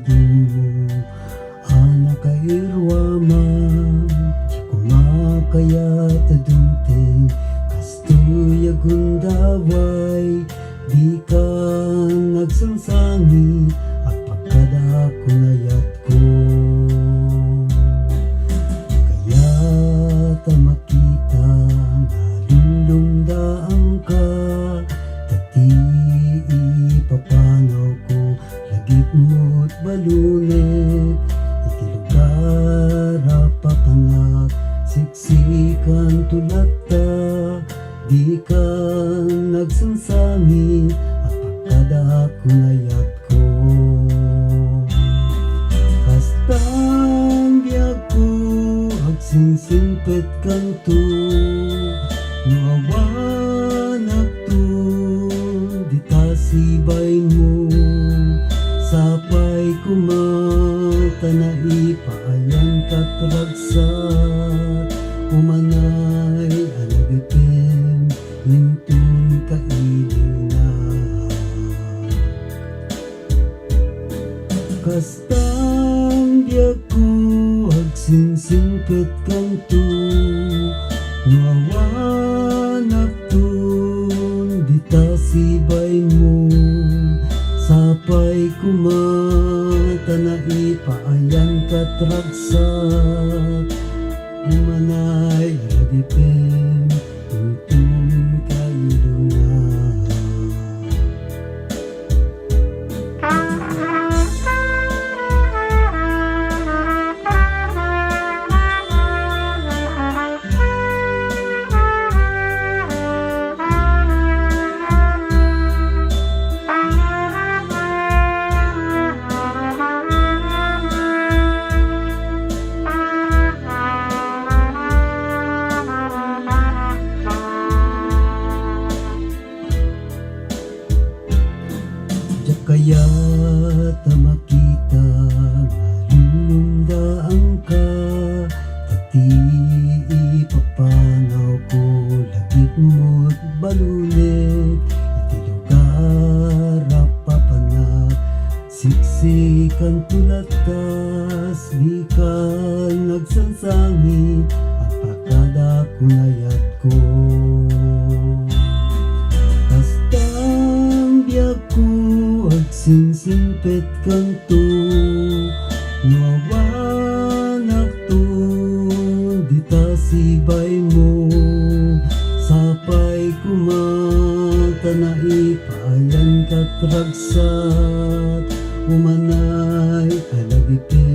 dumo anak kairwaman kumakayat adunting kastoy agundaway di ka nagsansangi at pagkada ko nayat ko kaya ta makita nga lumlumdaan ka tati ipapanaw ko lagip mo't balunit iti lugar papanak siksikan tulata di ka nagsansangi at pagkada ko nayat ko kastang biag ko agsinsimpet kanto nuawanak to di tasibay mo sapay kumata na ipaayan katragsat umanay alagipin lintong kailiw na kastang biag ko agsinsimpet kanto nuawanak to di tasibay mo sapay kumata na ipaayan katragsat umanay alagipin tuntun kailo na kaya ta makita nalulundaan ka tati ipapanaw ko lagip mo't balulit iti lugar papanak siksikan tulatas di ka nagsansangi at pagkada ko nayat ko kastang biag ko agsinsimpet kanto nuawanak to di tasibay mo sapay kumata na ipaayan katragsat umanay alagipin